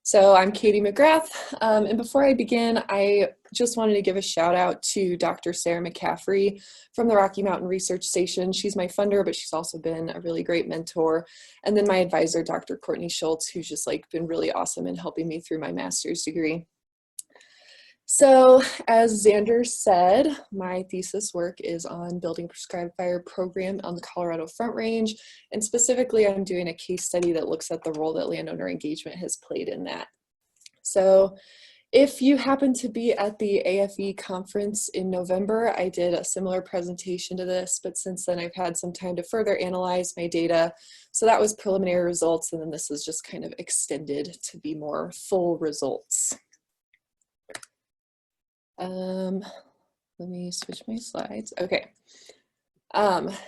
So I'm Katie McGrath, and before I begin, I just wanted to give a shout out to Dr. Sarah McCaffrey from the Rocky Mountain Research Station. She's my funder, but she's also been a really great mentor. And then my advisor, Dr. Courtney Schultz, who's just been really awesome in helping me through my master's degree. So as Xander said, my thesis work is on building a prescribed fire program on the Colorado Front Range. And specifically, I'm doing a case study that looks at the role that landowner engagement has played in that. So if you happen to be at the AFE conference in November, I did a similar presentation to this, but since then I've had some time to further analyze my data. So that was preliminary results, and then this is just kind of extended to be more full results. Let me switch my slides. Okay.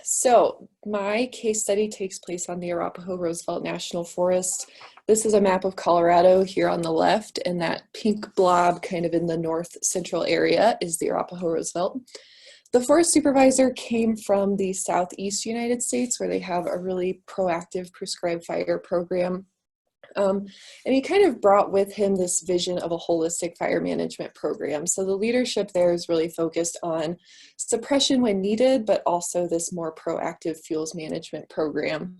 So my case study takes place on the Arapaho-Roosevelt National Forest. This is a map of Colorado here on the left, and that pink blob kind of in the north central area is the Arapaho-Roosevelt. The forest supervisor came from the southeast United States, where they have a really proactive prescribed fire program. And he kind of brought with him this vision of a holistic fire management program. So the leadership there is really focused on suppression when needed, but also this more proactive fuels management program.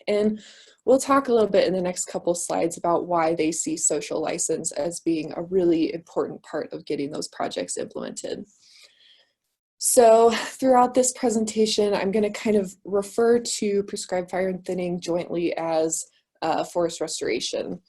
And we'll talk a little bit in the next couple slides about why they see social license as being a really important part of getting those projects implemented. So throughout this presentation, I'm going to kind of refer to prescribed fire and thinning jointly as forest restoration.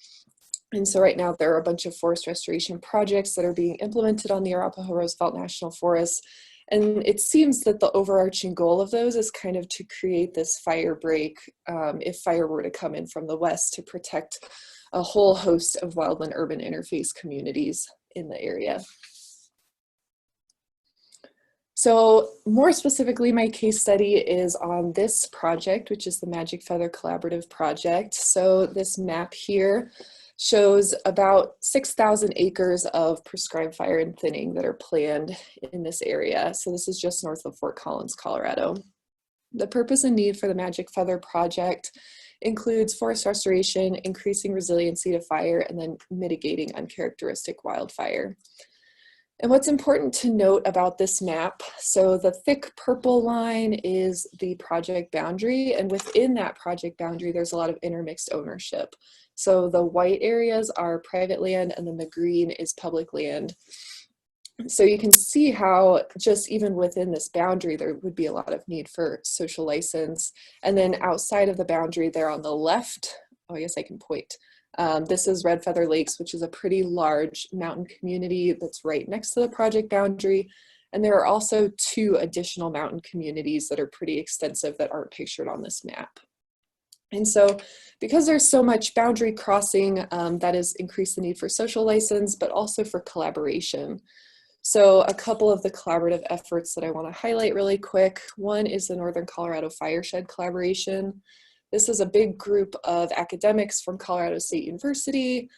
And so right now there are a bunch of forest restoration projects that are being implemented on the Arapaho-Roosevelt National Forest. And it seems that the overarching goal of those is kind of to create this fire break if fire were to come in from the west, to protect a whole host of wildland-urban interface communities in the area. So more specifically, my case study is on this project, which is the Magic Feather Collaborative project. So this map here shows about 6,000 acres of prescribed fire and thinning that are planned in this area. So this is just north of Fort Collins, Colorado. The purpose and need for the Magic Feather project includes forest restoration, increasing resiliency to fire, and then mitigating uncharacteristic wildfire. And what's important to note about this map, so the thick purple line is the project boundary, and within that project boundary, there's a lot of intermixed ownership. So the white areas are private land, and then the green is public land. So you can see how just even within this boundary, there would be a lot of need for social license. And then outside of the boundary there on the left, oh, I guess I can point. This is Red Feather Lakes, which is a pretty large mountain community that's right next to the project boundary. And there are also two additional mountain communities that are pretty extensive that aren't pictured on this map. And so because there's so much boundary crossing, that has increased the need for social license, but also for collaboration. So a couple of the collaborative efforts that I want to highlight really quick. One is the Northern Colorado Fireshed Collaboration. This is a big group of academics from Colorado State University,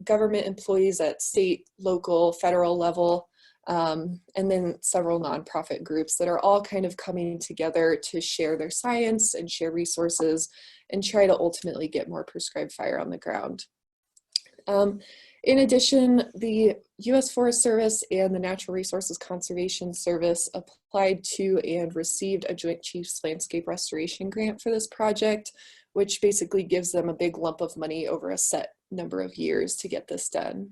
government employees at state, local, federal level, and then several nonprofit groups that are all kind of coming together to share their science and share resources and try to ultimately get more prescribed fire on the ground. In addition, the U.S. Forest Service and the Natural Resources Conservation Service applied to and received a Joint Chiefs Landscape Restoration Grant for this project, which basically gives them a big lump of money over a set number of years to get this done.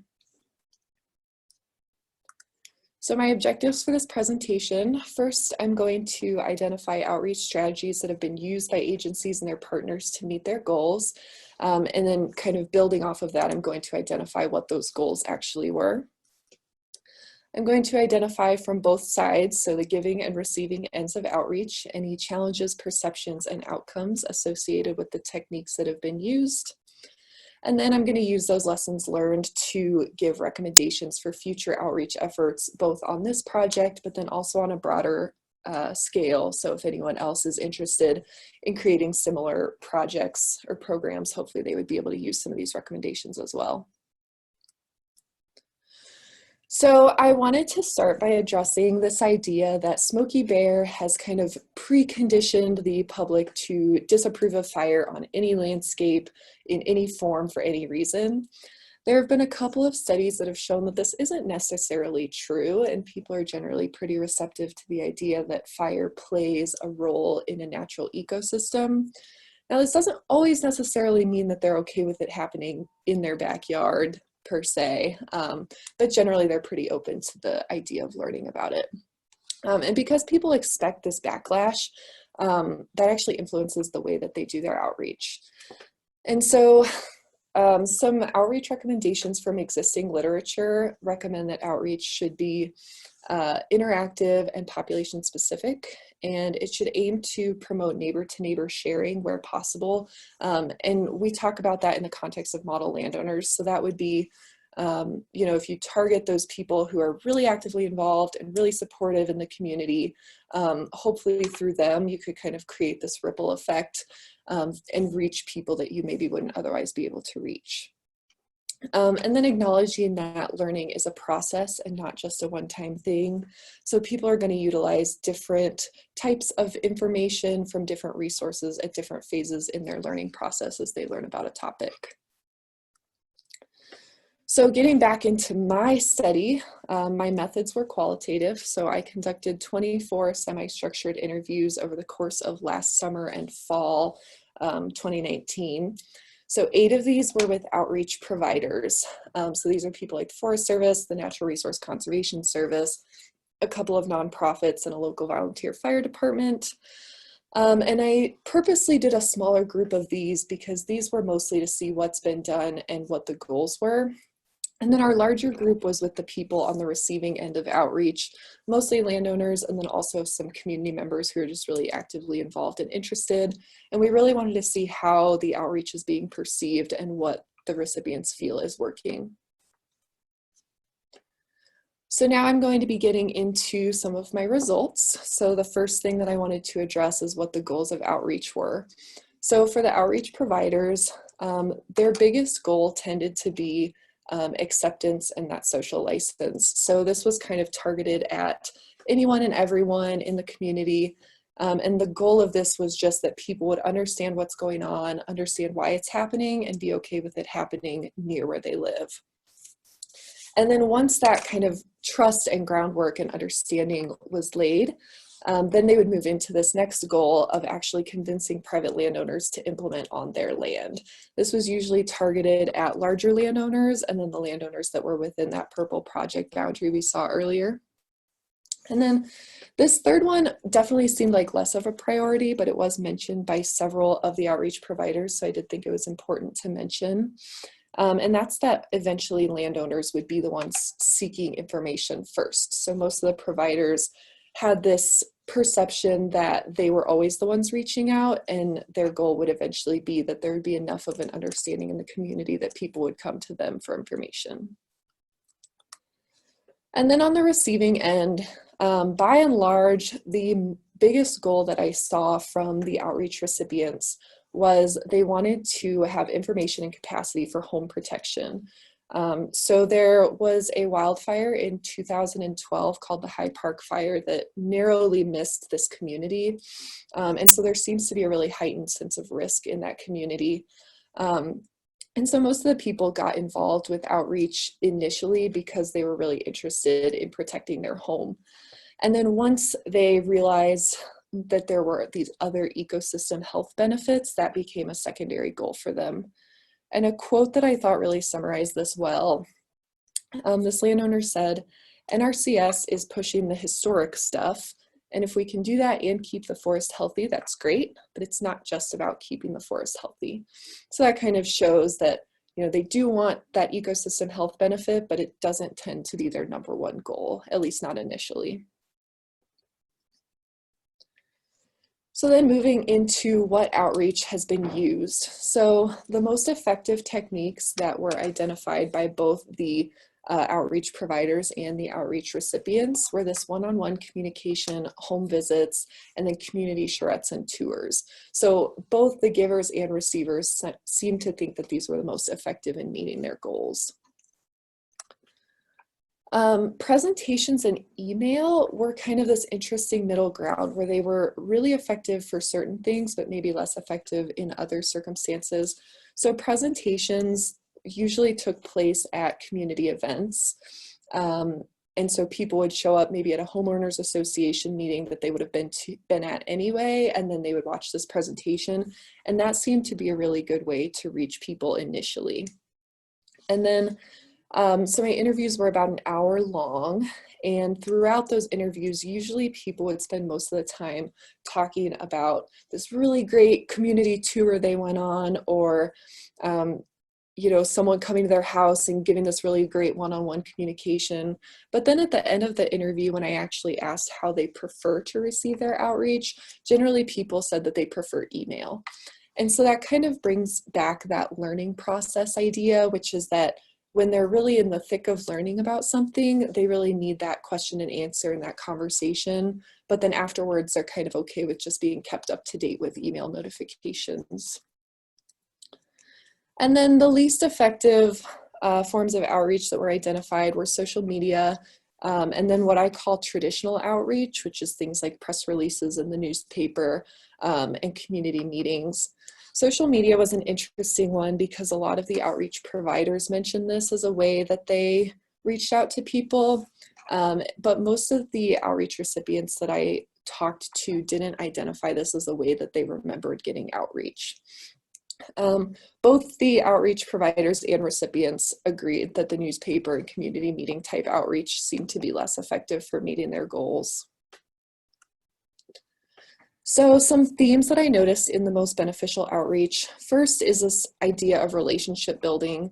So my objectives for this presentation: first, I'm going to identify outreach strategies that have been used by agencies and their partners to meet their goals. And then kind of building off of that, I'm going to identify what those goals actually were. I'm going to identify from both sides, so the giving and receiving ends of outreach, any challenges, perceptions, and outcomes associated with the techniques that have been used. And then I'm going to use those lessons learned to give recommendations for future outreach efforts, both on this project, but then also on a broader scale. So if anyone else is interested in creating similar projects or programs, hopefully they would be able to use some of these recommendations as well. So I wanted to start by addressing this idea that Smokey Bear has kind of preconditioned the public to disapprove of fire on any landscape in any form for any reason. There have been a couple of studies that have shown that this isn't necessarily true, and people are generally pretty receptive to the idea that fire plays a role in a natural ecosystem. Now, this doesn't always necessarily mean that they're okay with it happening in their backyard per se, but generally they're pretty open to the idea of learning about it. And because people expect this backlash, that actually influences the way that they do their outreach. And so some outreach recommendations from existing literature recommend that outreach should be interactive and population specific, and it should aim to promote neighbor-to-neighbor sharing where possible. And we talk about that in the context of model landowners. So that would be, if you target those people who are really actively involved and really supportive in the community, hopefully through them, you could kind of create this ripple effect and reach people that you maybe wouldn't otherwise be able to reach. And then acknowledging that learning is a process and not just a one-time thing. So people are going to utilize different types of information from different resources at different phases in their learning process as they learn about a topic. So getting back into my study, my methods were qualitative. So I conducted 24 semi-structured interviews over the course of last summer and fall 2019. So 8 of these were with outreach providers. So these are people like the Forest Service, the Natural Resource Conservation Service, a couple of nonprofits, and a local volunteer fire department. And I purposely did a smaller group of these because these were mostly to see what's been done and what the goals were. And then our larger group was with the people on the receiving end of outreach, mostly landowners, and then also some community members who are just really actively involved and interested. And we really wanted to see how the outreach is being perceived and what the recipients feel is working. So now I'm going to be getting into some of my results. So the first thing that I wanted to address is what the goals of outreach were. So for the outreach providers, their biggest goal tended to be acceptance and that social license. So this was kind of targeted at anyone and everyone in the community. And the goal of this was just that people would understand what's going on, understand why it's happening, and be okay with it happening near where they live. And then once that kind of trust and groundwork and understanding was laid, then they would move into this next goal of actually convincing private landowners to implement on their land. This was usually targeted at larger landowners and then the landowners that were within that purple project boundary we saw earlier. And then this third one definitely seemed like less of a priority, but it was mentioned by several of the outreach providers, so I did think it was important to mention. And that's that eventually landowners would be the ones seeking information first. So most of the providers had this perception that they were always the ones reaching out, and their goal would eventually be that there would be enough of an understanding in the community that people would come to them for information. And then on the receiving end, by and large, the biggest goal that I saw from the outreach recipients was they wanted to have information and capacity for home protection. So there was a wildfire in 2012 called the High Park Fire that narrowly missed this community. And so there seems to be a really heightened sense of risk in that community. And so most of the people got involved with outreach initially because they were really interested in protecting their home. And then once they realized that there were these other ecosystem health benefits, that became a secondary goal for them. And a quote that I thought really summarized this well, this landowner said, "NRCS is pushing the historic stuff, and if we can do that and keep the forest healthy, that's great, but it's not just about keeping the forest healthy." So that kind of shows that, they do want that ecosystem health benefit, but it doesn't tend to be their number one goal, at least not initially. So then moving into what outreach has been used. So the most effective techniques that were identified by both the outreach providers and the outreach recipients were this one-on-one communication, home visits, and then community charrettes and tours. So both the givers and receivers seem to think that these were the most effective in meeting their goals. Presentations and email were kind of this interesting middle ground where they were really effective for certain things, but maybe less effective in other circumstances. So presentations usually took place at community events. And so people would show up maybe at a homeowners association meeting that they would have been at anyway, and then they would watch this presentation. And that seemed to be a really good way to reach people initially. And then, so my interviews were about an hour long, and throughout those interviews, usually people would spend most of the time talking about this really great community tour they went on, or you know, someone coming to their house and giving this really great one-on-one communication. But then at the end of the interview, when I actually asked how they prefer to receive their outreach, generally people said that they prefer email. And so that kind of brings back that learning process idea, which is that when they're really in the thick of learning about something, they really need that question and answer and that conversation. But then afterwards, they're kind of okay with just being kept up to date with email notifications. And then the least effective forms of outreach that were identified were social media, and then what I call traditional outreach, which is things like press releases in the newspaper and community meetings. Social media was an interesting one because a lot of the outreach providers mentioned this as a way that they reached out to people, but most of the outreach recipients that I talked to didn't identify this as a way that they remembered getting outreach. Both the outreach providers and recipients agreed that the newspaper and community meeting type outreach seemed to be less effective for meeting their goals. So some themes that I noticed in the most beneficial outreach. First is this idea of relationship building.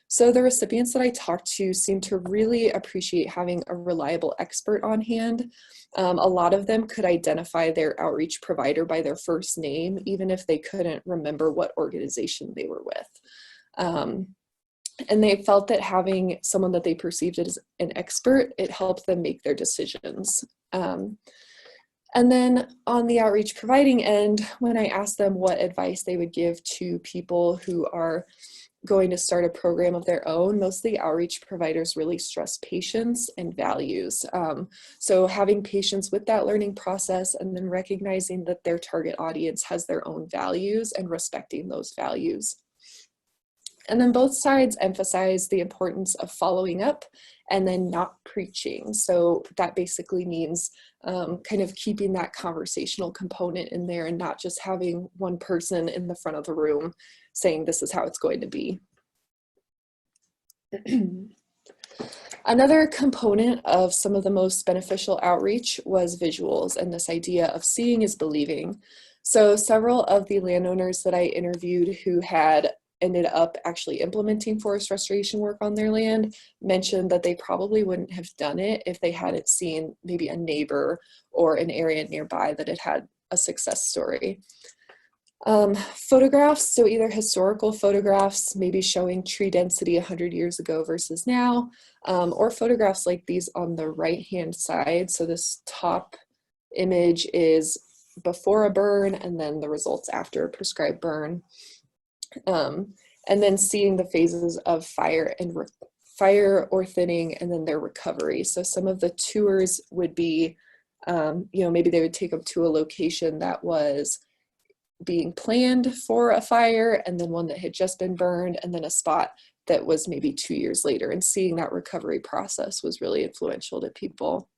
So the recipients that I talked to seemed to really appreciate having a reliable expert on hand. A lot of them could identify their outreach provider by their first name, even if they couldn't remember what organization they were with. And they felt that having someone that they perceived as an expert, it helped them make their decisions. And then on the outreach providing end, when I asked them what advice they would give to people who are going to start a program of their own, most of the outreach providers really stress patience and values. So having patience with that learning process, and then recognizing that their target audience has their own values and respecting those values. And then both sides emphasize the importance of following up and then not preaching. So that basically means kind of keeping that conversational component in there and not just having one person in the front of the room saying this is how it's going to be. Another component of some of the most beneficial outreach was visuals and this idea of seeing is believing. So several of the landowners that I interviewed who had ended up actually implementing forest restoration work on their land mentioned that they probably wouldn't have done it if they hadn't seen maybe a neighbor or an area nearby that had had a success story. Photographs, so either historical photographs, maybe showing tree density 100 years ago versus now, or photographs like these on the right-hand side. So this top image is before a burn and then the results after a prescribed burn. And then seeing the phases of fire or thinning and then their recovery. So some of the tours would be, maybe they would take them to a location that was being planned for a fire and then one that had just been burned and then a spot that was maybe 2 years later, and seeing that recovery process was really influential to people.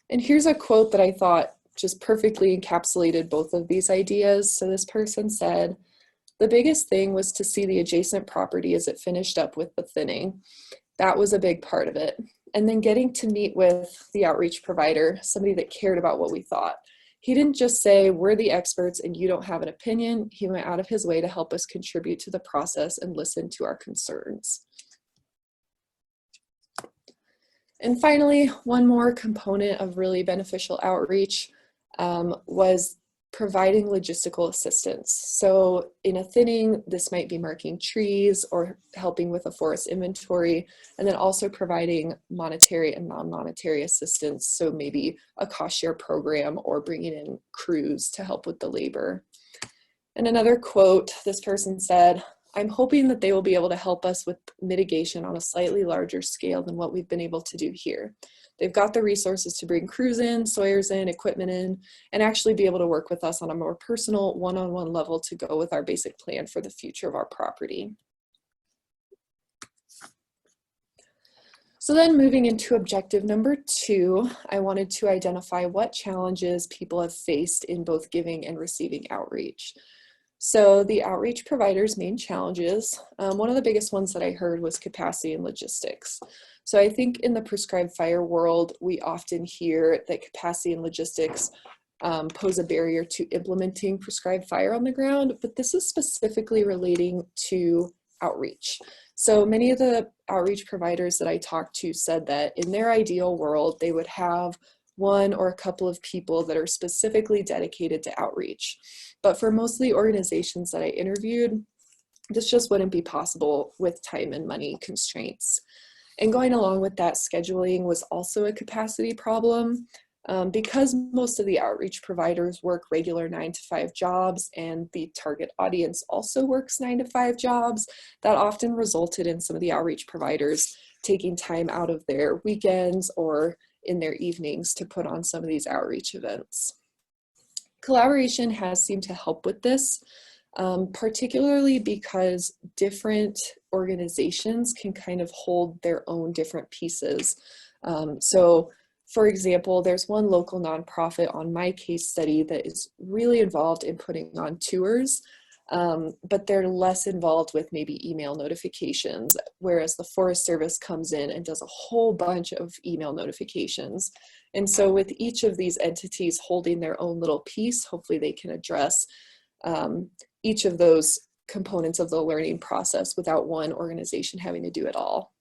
And here's a quote that I thought just perfectly encapsulated both of these ideas. So this person said, "The biggest thing was to see the adjacent property as it finished up with the thinning. That was a big part of it. And then getting to meet with the outreach provider, somebody that cared about what we thought. He didn't just say, we're the experts and you don't have an opinion. He went out of his way to help us contribute to the process and listen to our concerns." And finally, one more component of really beneficial outreach was providing logistical assistance. So in a thinning, this might be marking trees or helping with a forest inventory, and then also providing monetary and non-monetary assistance. So maybe a cost share program or bringing in crews to help with the labor. And another quote, this person said, I'm hoping that they will be able to help us with mitigation on a slightly larger scale than what we've been able to do here. They've got the resources to bring crews in, sawyers in, equipment in, and actually be able to work with us on a more personal one-on-one level to go with our basic plan for the future of our property. So then moving into objective number 2, I wanted to identify what challenges people have faced in both giving and receiving outreach. So the outreach provider's main challenges, one of the biggest ones that I heard was capacity and logistics. So I think in the prescribed fire world, we often hear that capacity and logistics pose a barrier to implementing prescribed fire on the ground, but this is specifically relating to outreach. So many of the outreach providers that I talked to said that in their ideal world, they would have one or a couple of people that are specifically dedicated to outreach. But for most of the organizations that I interviewed, this just wouldn't be possible with time and money constraints. And going along with that, scheduling was also a capacity problem. Because most of the outreach providers work regular 9-to-5 jobs and the target audience also works 9-to-5 jobs, that often resulted in some of the outreach providers taking time out of their weekends or in their evenings to put on some of these outreach events. Collaboration has seemed to help with this, particularly because different organizations can kind of hold their own different pieces. So for example, there's one local nonprofit on my case study that is really involved in putting on tours, but they're less involved with maybe email notifications, whereas the Forest Service comes in and does a whole bunch of email notifications. And so with each of these entities holding their own little piece, hopefully they can address each of those components of the learning process without one organization having to do it all.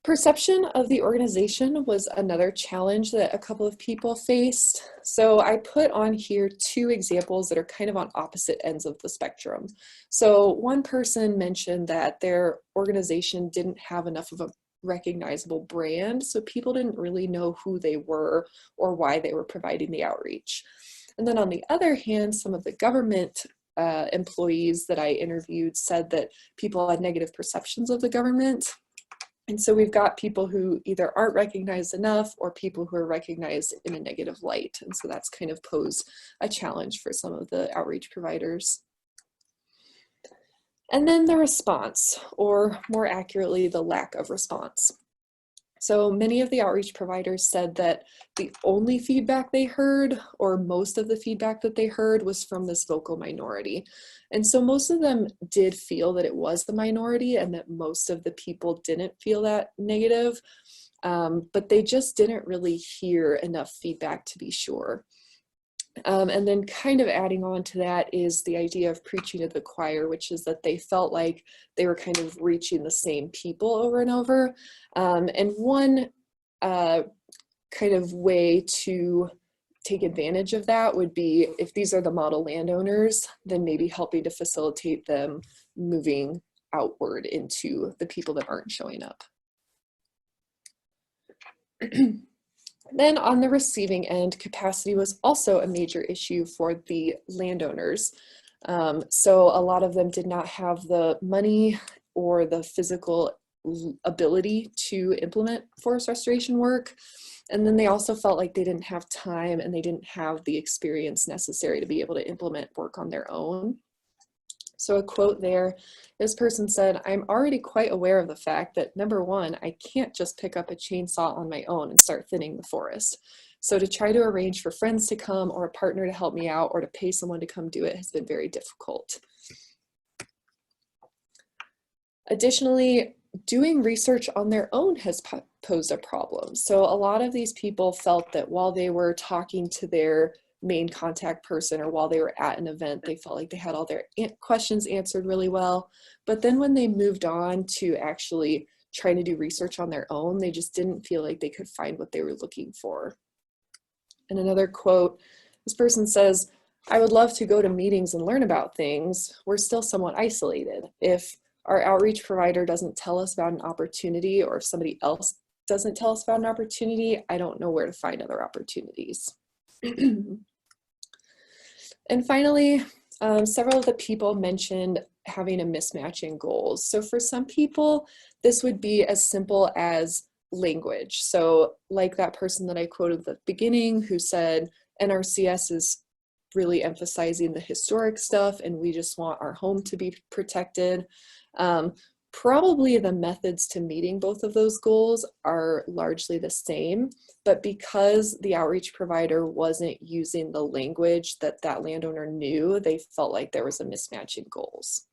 Perception of the organization was another challenge that a couple of people faced. So I put on here 2 examples that are kind of on opposite ends of the spectrum. So one person mentioned that their organization didn't have enough of a recognizable brand, so people didn't really know who they were or why they were providing the outreach. And then on the other hand, some of the government employees that I interviewed said that people had negative perceptions of the government. And so we've got people who either aren't recognized enough or people who are recognized in a negative light. And so that's kind of posed a challenge for some of the outreach providers. And then the response, or more accurately, the lack of response. So many of the outreach providers said that the only feedback they heard, or most of the feedback that they heard, was from this vocal minority. And so most of them did feel that it was the minority and that most of the people didn't feel that negative, but they just didn't really hear enough feedback to be sure. And then kind of adding on to that is the idea of preaching to the choir, which is that they felt like they were kind of reaching the same people over and over. And one kind of way to take advantage of that would be, if these are the model landowners, then maybe helping to facilitate them moving outward into the people that aren't showing up. Then on the receiving end, capacity was also a major issue for the landowners. So a lot of them did not have the money or the physical ability to implement forest restoration work. And then they also felt like they didn't have time and they didn't have the experience necessary to be able to implement work on their own. So a quote there, this person said, "I'm already quite aware of the fact that, number one, I can't just pick up a chainsaw on my own and start thinning the forest. So to try to arrange for friends to come or a partner to help me out or to pay someone to come do it has been very difficult." Additionally, doing research on their own has posed a problem. So a lot of these people felt that while they were talking to their main contact person or while they were at an event, they felt like they had all their questions answered really well. But then when they moved on to actually trying to do research on their own, they just didn't feel like they could find what they were looking for. And another quote, this person says, "I would love to go to meetings and learn about things. We're still somewhat isolated. If our outreach provider doesn't tell us about an opportunity, or if somebody else doesn't tell us about an opportunity, I don't know where to find other opportunities." And finally, several of the people mentioned having a mismatch in goals. So for some people, this would be as simple as language. So like that person that I quoted at the beginning who said NRCS is really emphasizing the historic stuff and we just want our home to be protected. Probably the methods to meeting both of those goals are largely the same, but because the outreach provider wasn't using the language that that landowner knew, they felt like there was a mismatch in goals.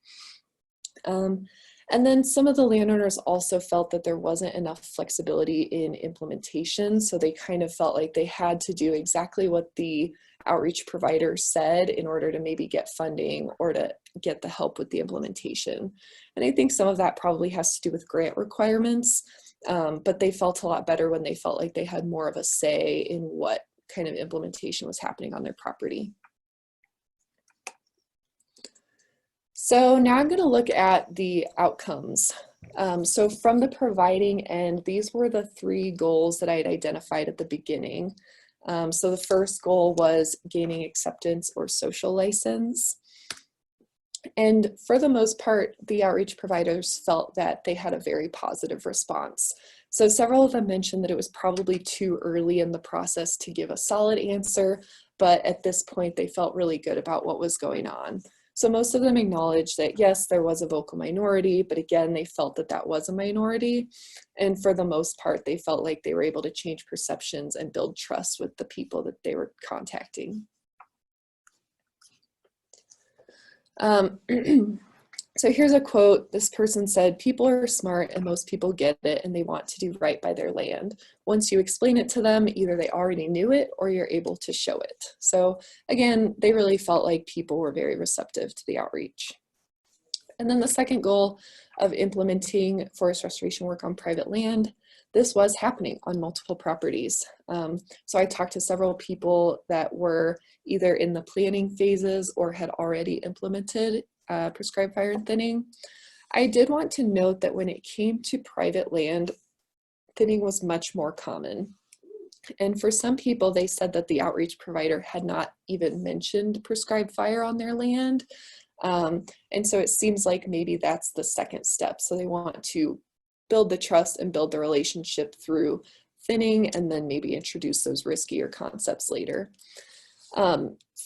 And then some of the landowners also felt that there wasn't enough flexibility in implementation, so they kind of felt like they had to do exactly what the outreach provider said in order to maybe get funding or to get the help with the implementation. And I think some of that probably has to do with grant requirements, but they felt a lot better when they felt like they had more of a say in what kind of implementation was happening on their property. So now I'm going to look at the outcomes. So from the providing end, these were the 3 goals that I had identified at the beginning. So the first goal was gaining acceptance or social license. And for the most part, the outreach providers felt that they had a very positive response. So several of them mentioned that it was probably too early in the process to give a solid answer, but at this point they felt really good about what was going on. So most of them acknowledged that yes, there was a vocal minority, but again, they felt that that was a minority. And for the most part, they felt like they were able to change perceptions and build trust with the people that they were contacting. So here's a quote. This person said, "People are smart and most people get it and they want to do right by their land. Once you explain it to them, either they already knew it or you're able to show it." So again, they really felt like people were very receptive to the outreach. And then the second goal of implementing forest restoration work on private land, this was happening on multiple properties. So I talked to several people that were either in the planning phases or had already implemented prescribed fire and thinning. I did want to note that when it came to private land, thinning was much more common. And for some people, they said that the outreach provider had not even mentioned prescribed fire on their land. And so it seems like maybe that's the second step. So they want to build the trust and build the relationship through thinning and then maybe introduce those riskier concepts later.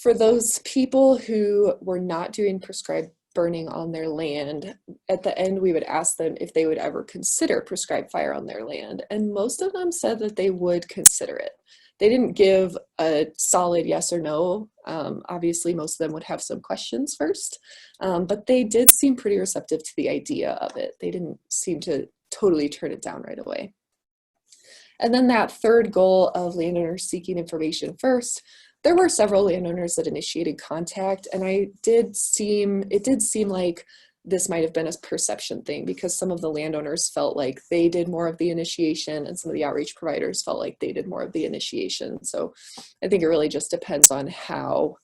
For those people who were not doing prescribed burning on their land, at the end we would ask them if they would ever consider prescribed fire on their land, and most of them said that they would consider it. They didn't give a solid yes or no. Obviously most of them would have some questions first, but they did seem pretty receptive to the idea of it. They didn't seem to totally turn it down right away. And then that third goal of landowners seeking information first, there were several landowners that initiated contact, and it did seem like this might have been a perception thing because some of the landowners felt like they did more of the initiation and some of the outreach providers felt like they did more of the initiation. So I think it really just depends on how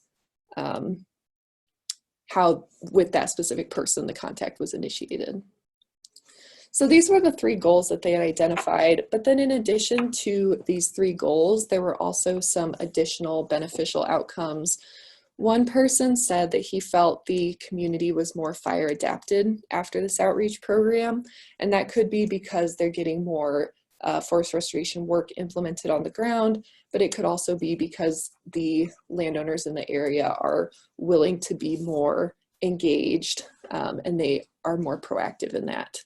with that specific person the contact was initiated. So these were the 3 goals that they had identified, but then in addition to these 3 goals, there were also some additional beneficial outcomes. One person said that he felt the community was more fire adapted after this outreach program, and that could be because they're getting more forest restoration work implemented on the ground, but it could also be because the landowners in the area are willing to be more engaged and they are more proactive in that.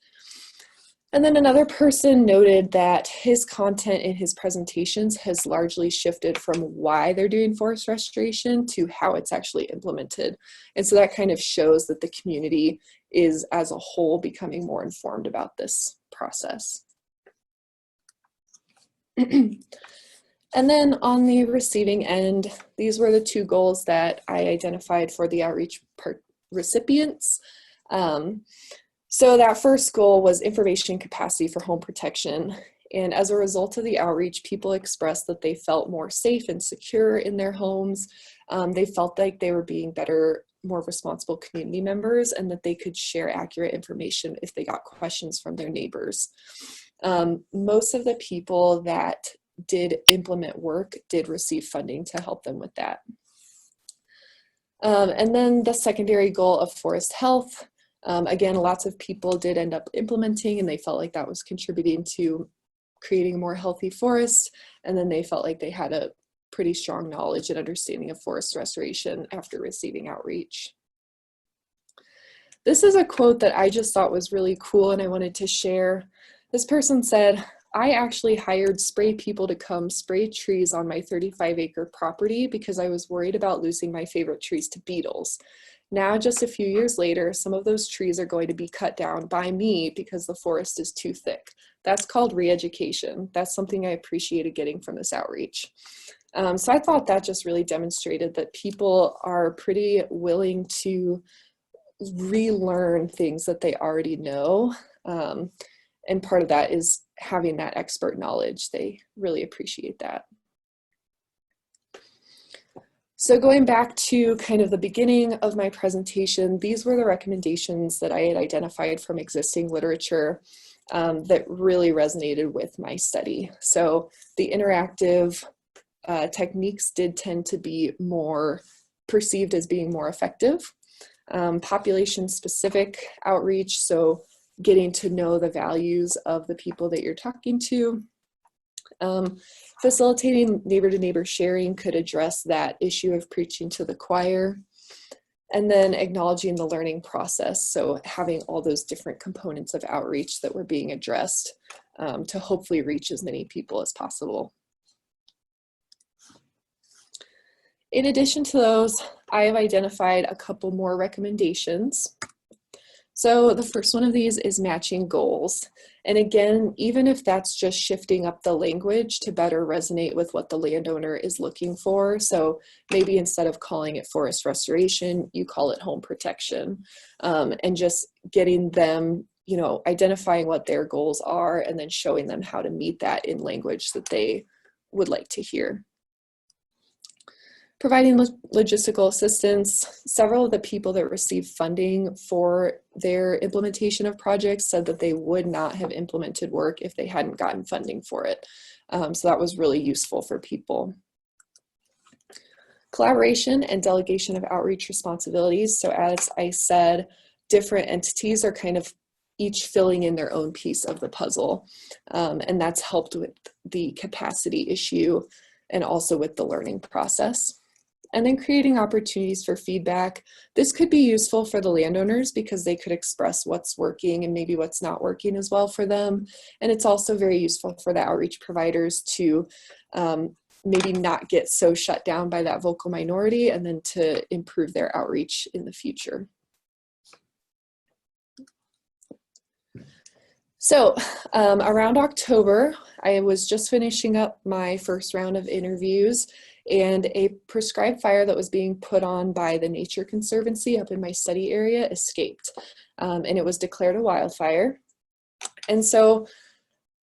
And then another person noted that his content in his presentations has largely shifted from why they're doing forest restoration to how it's actually implemented. And so that kind of shows that the community is as a whole becoming more informed about this process. And then on the receiving end, these were the 2 goals that I identified for the outreach recipients. So that first goal was information capacity for home protection. And as a result of the outreach, people expressed that they felt more safe and secure in their homes. They felt like they were being better, more responsible community members and that they could share accurate information if they got questions from their neighbors. Most of the people that did implement work did receive funding to help them with that. And then the secondary goal of forest health. Again, lots of people did end up implementing, and they felt like that was contributing to creating a more healthy forest. And then they felt like they had a pretty strong knowledge and understanding of forest restoration after receiving outreach. This is a quote that I just thought was really cool and I wanted to share. This person said, "I actually hired spray people to come spray trees on my 35-acre property because I was worried about losing my favorite trees to beetles. Now, just a few years later, some of those trees are going to be cut down by me because the forest is too thick." That's called re-education. That's something I appreciated getting from this outreach. So I thought that just really demonstrated that people are pretty willing to relearn things that they already know. And part of that is having that expert knowledge. They really appreciate that. So going back to kind of the beginning of my presentation, these were the recommendations that I had identified from existing literature that really resonated with my study. So the interactive techniques did tend to be more perceived as being more effective. Population-specific outreach, so getting to know the values of the people that you're talking to. Facilitating neighbor-to-neighbor sharing could address that issue of preaching to the choir. And then acknowledging the learning process, so having all those different components of outreach that were being addressed to hopefully reach as many people as possible. In addition to those, I have identified a couple more recommendations. So the first one of these is matching goals. And again, even if that's just shifting up the language to better resonate with what the landowner is looking for. So maybe instead of calling it forest restoration, you call it home protection, and just getting them, you know, identifying what their goals are and then showing them how to meet that in language that they would like to hear. Providing logistical assistance. Several of the people that received funding for their implementation of projects said that they would not have implemented work if they hadn't gotten funding for it. So that was really useful for people. Collaboration and delegation of outreach responsibilities. So as I said, different entities are kind of each filling in their own piece of the puzzle. And that's helped with the capacity issue and also with the learning process. And then creating opportunities for feedback. This could be useful for the landowners because they could express what's working and maybe what's not working as well for them. And it's also very useful for the outreach providers to maybe not get so shut down by that vocal minority and then to improve their outreach in the future. So around October, I was just finishing up my first round of interviews, and a prescribed fire that was being put on by the Nature Conservancy up in my study area escaped, and it was declared a wildfire. And so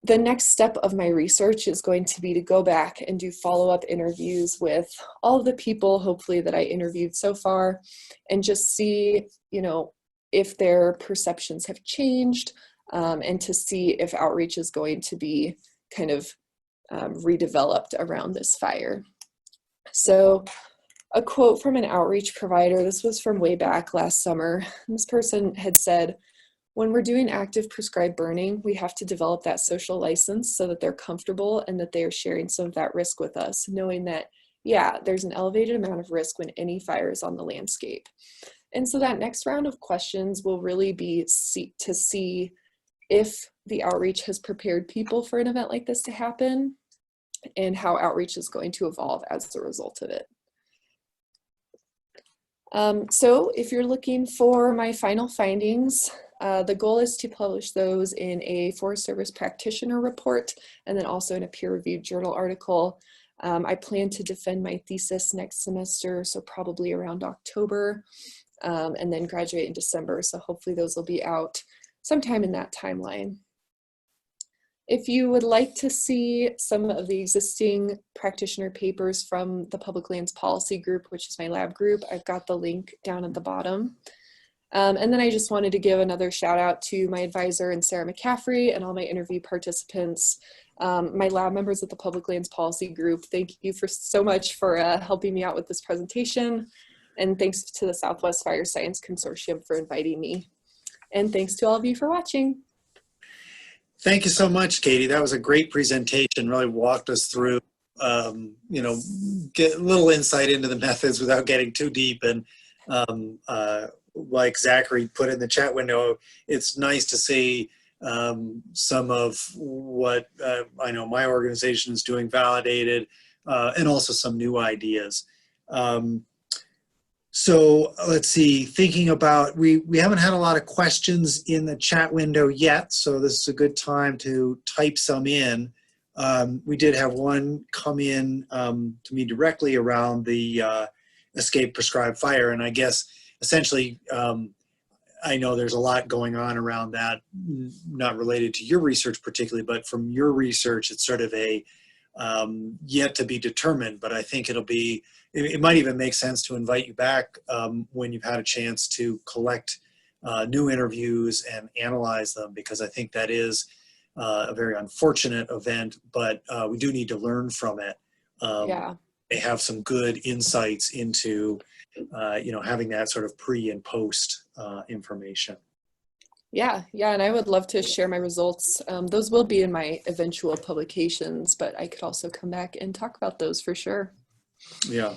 the next step of my research is going to be to go back and do follow-up interviews with all of the people, hopefully, that I interviewed so far, and just see, you know, if their perceptions have changed, and to see if outreach is going to be kind of redeveloped around this fire. So a quote from an outreach provider, this was from way back last summer. This person had said, "When we're doing active prescribed burning, we have to develop that social license so that they're comfortable and that they are sharing some of that risk with us, knowing that, yeah, there's an elevated amount of risk when any fire is on the landscape." And so that next round of questions will really be to see if the outreach has prepared people for an event like this to happen and how outreach is going to evolve as a result of it. So if you're looking for my final findings, the goal is to publish those in a Forest Service practitioner report and then also in a peer-reviewed journal article. I plan to defend my thesis next semester, so probably around October, and then graduate in December. So hopefully those will be out sometime in that timeline. If you would like to see some of the existing practitioner papers from the Public Lands Policy Group, which is my lab group, I've got the link down at the bottom. And then I just wanted to give another shout out to my advisor and Sarah McCaffrey and all my interview participants, my lab members at the Public Lands Policy Group. Thank you so much for helping me out with this presentation. And thanks to the Southwest Fire Science Consortium for inviting me. And thanks to all of you for watching. Thank you so much, Katie. That was a great presentation. Really walked us through, you know, get a little insight into the methods without getting too deep. And like Zachary put in the chat window, it's nice to see some of what I know my organization is doing validated, and also some new ideas. So let's see, thinking about, we haven't had a lot of questions in the chat window yet, so this is a good time to type some in. We did have one come in to me directly around the escape prescribed fire, and I guess essentially I know there's a lot going on around that, not related to your research particularly, but from your research it's sort of a yet to be determined, but I think it'll be, it might even make sense to invite you back when you've had a chance to collect new interviews and analyze them, because I think that is a very unfortunate event, but we do need to learn from it. Yeah. They have some good insights into, you know, having that sort of pre and post information. Yeah, and I would love to share my results. Those will be in my eventual publications, but I could also come back and talk about those for sure. Yeah.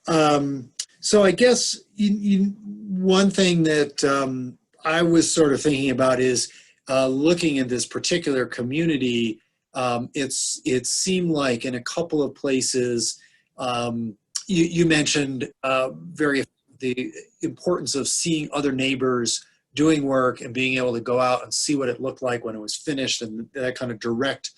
So I guess one thing that I was sort of thinking about is looking at this particular community. It seemed like in a couple of places, you mentioned the importance of seeing other neighbors doing work and being able to go out and see what it looked like when it was finished, and that kind of direct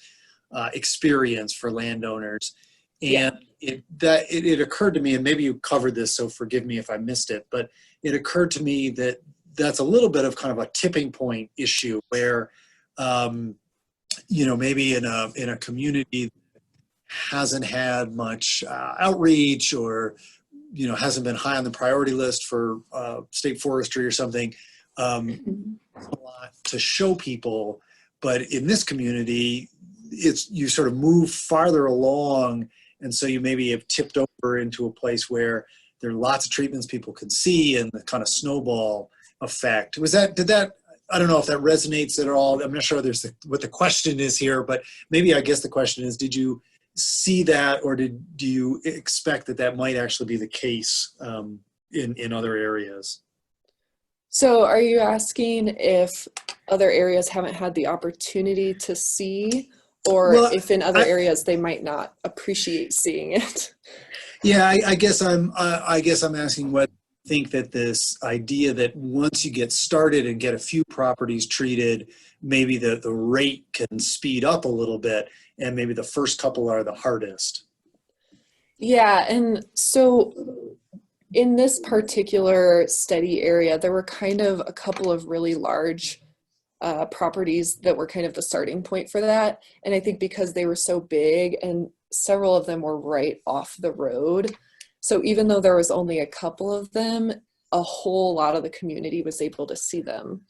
experience for landowners. And it occurred to me, and maybe you covered this, so forgive me if I missed it, but it occurred to me that that's a little bit of kind of a tipping point issue where, you know, maybe in a community that hasn't had much outreach, or, you know, hasn't been high on the priority list for state forestry or something, a lot to show people. But in this community, you sort of move farther along, and so you maybe have tipped over into a place where there are lots of treatments people can see, and the kind of snowball effect. I don't know if that resonates at all. I'm not sure what the question is here, but maybe I guess the question is, did you see that, or do you expect that might actually be the case in other areas? So are you asking if other areas haven't had the opportunity to see, or if in other areas they might not appreciate seeing it? Yeah, I guess I'm asking what you think that this idea that once you get started and get a few properties treated, maybe the rate can speed up a little bit, and maybe the first couple are the hardest. Yeah, and so in this particular study area, there were kind of a couple of really large properties that were kind of the starting point for that. And I think because they were so big, and several of them were right off the road, so even though there was only a couple of them, a whole lot of the community was able to see them.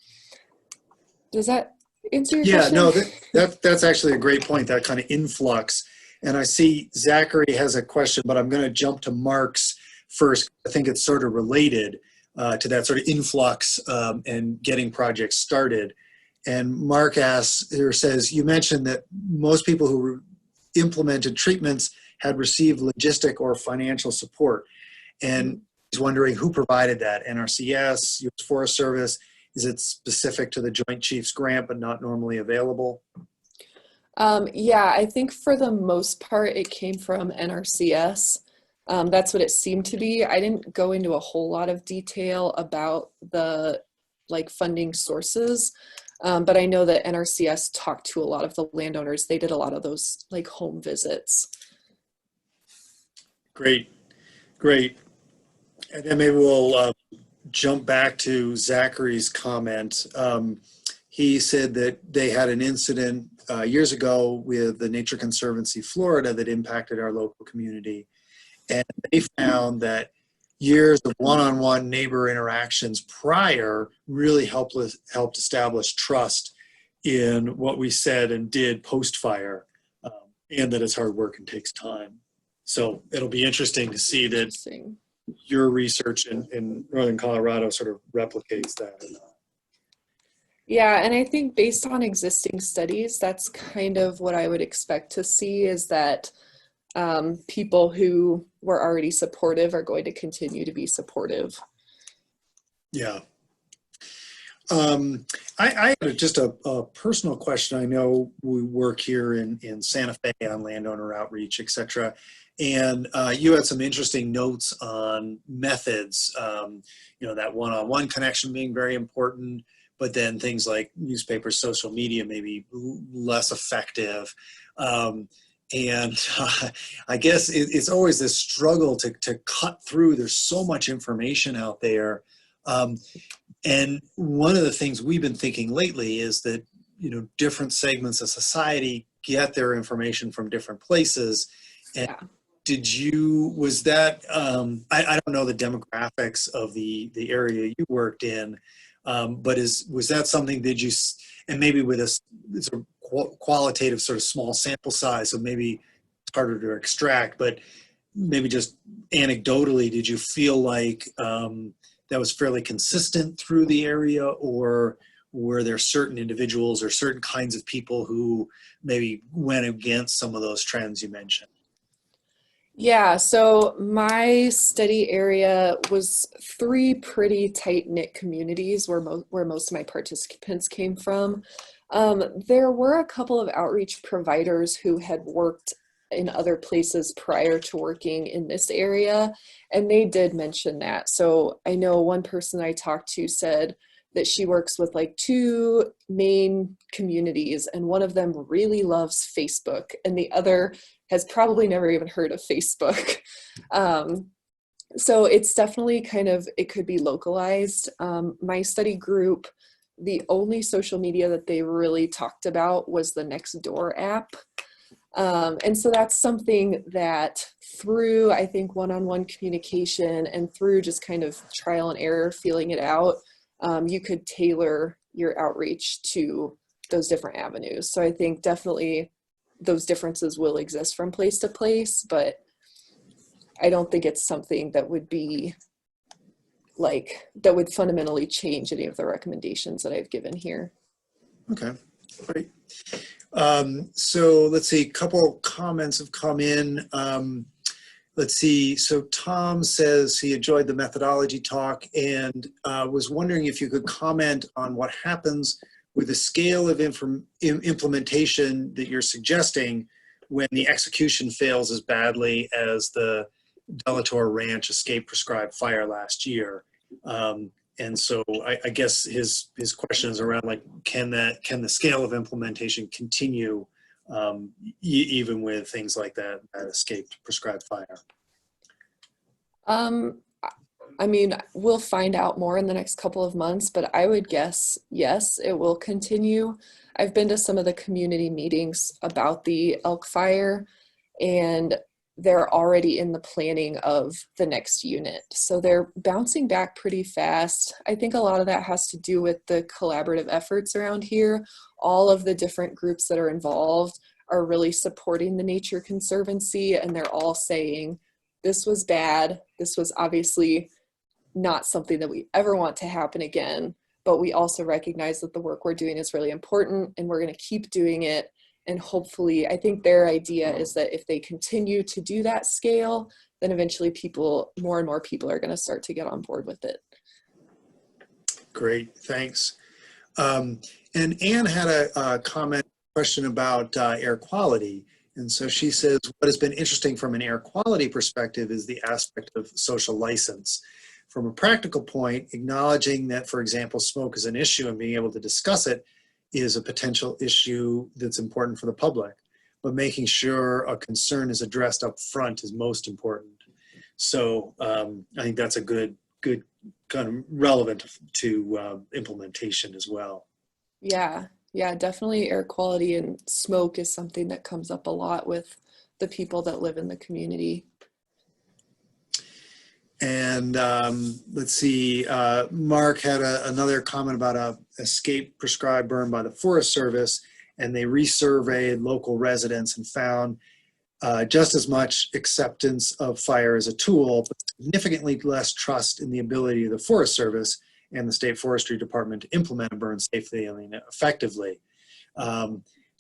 Does that answer your question? Yeah, no, that's actually a great point, that kind of influx. And I see Zachary has a question, but I'm going to jump to Mark's first. I think it's sort of related to that sort of influx and getting projects started. And Mark asks, or says, you mentioned that most people who implemented treatments had received logistic or financial support. And he's wondering who provided that, NRCS, U.S. Forest Service? Is it specific to the Joint Chiefs grant but not normally available? Yeah, I think for the most part it came from NRCS. That's what it seemed to be. I didn't go into a whole lot of detail about the funding sources, but I know that NRCS talked to a lot of the landowners. They did a lot of those home visits. Great. And then maybe we'll jump back to Zachary's comment. He said that they had an incident years ago with the Nature Conservancy Florida that impacted our local community. And they found that years of one-on-one neighbor interactions prior really helped establish trust in what we said and did post-fire, and that it's hard work and takes time. So it'll be interesting to see that your research in Northern Colorado sort of replicates that or not. Yeah, and I think based on existing studies, that's kind of what I would expect to see is that people who were already supportive are going to continue to be supportive. Yeah. I have just a personal question. I know we work here in Santa Fe on landowner outreach, et cetera. And you had some interesting notes on methods, that one-on-one connection being very important, but then things like newspapers, social media may be less effective. I guess it's always this struggle to cut through. There's so much information out there. And one of the things we've been thinking lately is that, different segments of society get their information from different places. And Yeah. was that, I don't know the demographics of the area you worked in, but was that something and maybe with it's a qualitative sort of small sample size, so maybe it's harder to extract, but maybe just anecdotally, did you feel like, that was fairly consistent through the area, or were there certain individuals or certain kinds of people who maybe went against some of those trends you mentioned? Yeah, so my study area was three pretty tight-knit communities where most of my participants came from. There were a couple of outreach providers who had worked in other places prior to working in this area, and they did mention that. So I know one person I talked to said that she works with like two main communities, and one of them really loves Facebook, and the other has probably never even heard of Facebook. So it's definitely it could be localized. My study group, the only social media that they really talked about was the Nextdoor app. And so that's something that through, I think, one-on-one communication and through just kind of trial and error, feeling it out, you could tailor your outreach to those different avenues. So I think definitely those differences will exist from place to place, but I don't think it's something that would be that would fundamentally change any of the recommendations that I've given here. Okay, great. So let's see, a couple comments have come in. Let's see, so Tom says he enjoyed the methodology talk and was wondering if you could comment on what happens with the scale of implementation that you're suggesting when the execution fails as badly as the Delator Ranch escape prescribed fire last year. And so I guess his question is around can the scale of implementation continue even with things like that escaped prescribed fire? I mean, we'll find out more in the next couple of months, but I would guess, yes, it will continue. I've been to some of the community meetings about the elk fire, and they're already in the planning of the next unit. So they're bouncing back pretty fast. I think a lot of that has to do with the collaborative efforts around here. All of the different groups that are involved are really supporting the Nature Conservancy, and they're all saying, this was bad. This was obviously not something that we ever want to happen again, but we also recognize that the work we're doing is really important and we're going to keep doing it. And hopefully, I think their idea is that if they continue to do that scale, then eventually more and more people are going to start to get on board with it. Great, thanks. And Anne had a question about air quality. And so she says, what has been interesting from an air quality perspective is the aspect of social license. From a practical point, acknowledging that, for example, smoke is an issue and being able to discuss it is a potential issue that's important for the public. But making sure a concern is addressed up front is most important. So I think that's a good kind of relevant to implementation as well. Yeah, definitely air quality and smoke is something that comes up a lot with the people that live in the community. And let's see, Mark had another comment about a escape prescribed burn by the Forest Service, and they resurveyed local residents and found just as much acceptance of fire as a tool, but significantly less trust in the ability of the Forest Service and the State Forestry Department to implement a burn safely and effectively.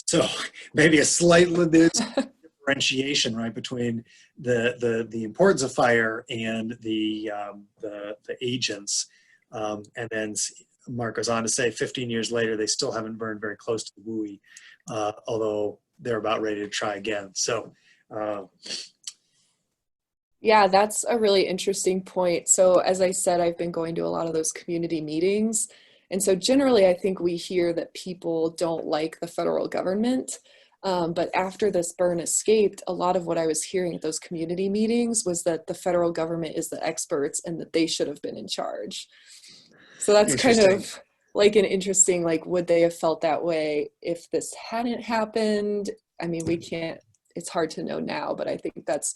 So maybe a slight differentiation, right, between the importance of fire and the agents. And then Mark goes on to say 15 years later, they still haven't burned very close to the buoy, although they're about ready to try again. So yeah, that's a really interesting point. So as I said, I've been going to a lot of those community meetings. And so generally, I think we hear that people don't like the federal government. But after this burn escaped, a lot of what I was hearing at those community meetings was that the federal government is the experts and that they should have been in charge. So that's kind of like an interesting, like, would they have felt that way if this hadn't happened? I mean, we can't, it's hard to know now, but I think that's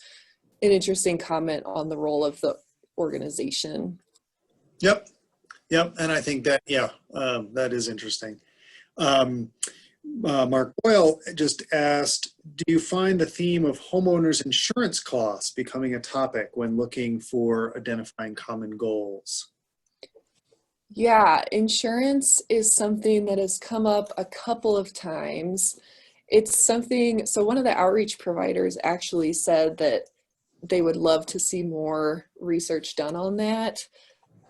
an interesting comment on the role of the organization. Yep. And I think that, that is interesting. Mark Boyle just asked, do you find the theme of homeowners insurance costs becoming a topic when looking for identifying common goals? Yeah, insurance is something that has come up a couple of times. It's something, so one of the outreach providers actually said that they would love to see more research done on that.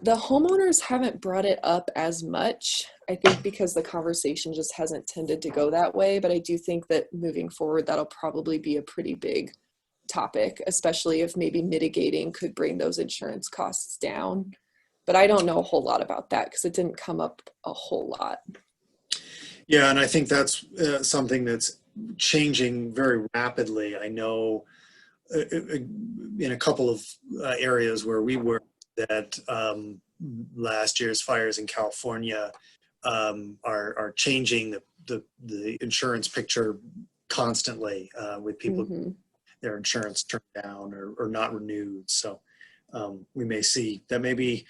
The homeowners haven't brought it up as much, I think, because the conversation just hasn't tended to go that way. But I do think that moving forward, that'll probably be a pretty big topic, especially if maybe mitigating could bring those insurance costs down. But I don't know a whole lot about that because it didn't come up a whole lot. Yeah, and I think that's something that's changing very rapidly. I know in a couple of areas where we were that last year's fires in California are changing the insurance picture constantly with people their insurance turned down or not renewed. So we may see that maybe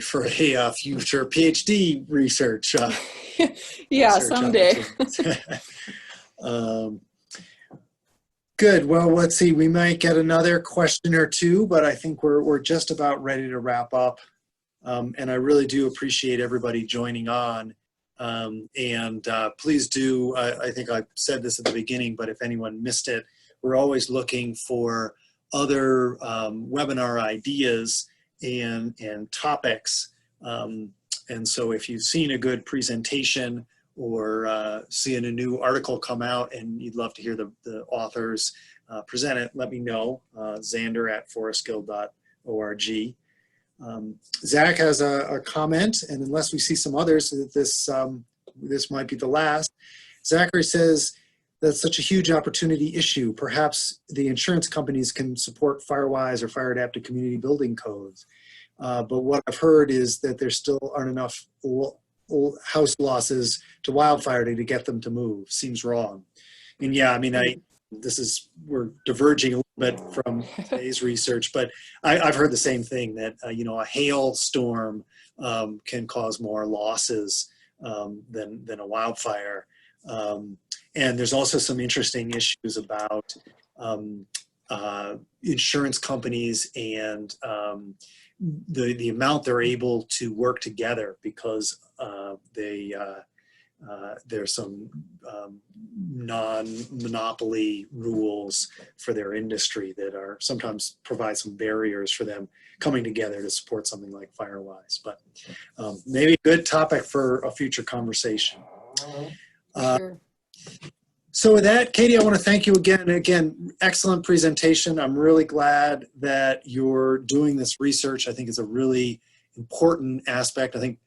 for a future PhD research. Yeah, research someday. Good. Well, let's see. We might get another question or two, but I think we're just about ready to wrap up. And I really do appreciate everybody joining on. Please do. I think I said this at the beginning, but if anyone missed it, we're always looking for other webinar ideas and topics. And so if you've seen a good presentation or seeing a new article come out and you'd love to hear the authors present it, let me know. Xander@forestguild.org. Zach has a comment, and unless we see some others, this might be the last. Zachary says, that's such a huge opportunity issue. Perhaps the insurance companies can support FireWise or fire adapted community building codes. But what I've heard is that there still aren't enough house losses to wildfire to get them to move. Seems wrong. And yeah, I mean, we're diverging a little bit from today's research, but I've heard the same thing that, a hail storm can cause more losses than a wildfire. And there's also some interesting issues about insurance companies and the amount they're able to work together because there's some non-monopoly rules for their industry that are sometimes provide some barriers for them coming together to support something like FireWise. But maybe a good topic for a future conversation. Sure. So with that, Katie, I want to thank you again. Again, excellent presentation. I'm really glad that you're doing this research. I think it's a really important aspect. I think,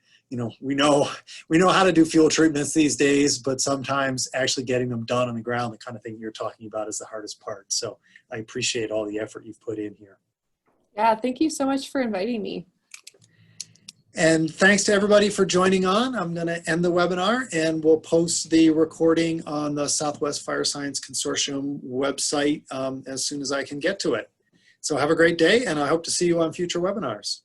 we know how to do fuel treatments these days, but sometimes actually getting them done on the ground, the kind of thing you're talking about, is the hardest part. So I appreciate all the effort you've put in here. Yeah, thank you so much for inviting me. And thanks to everybody for joining on. I'm going to end the webinar, and we'll post the recording on the Southwest Fire Science Consortium website as soon as I can get to it. So have a great day, and I hope to see you on future webinars.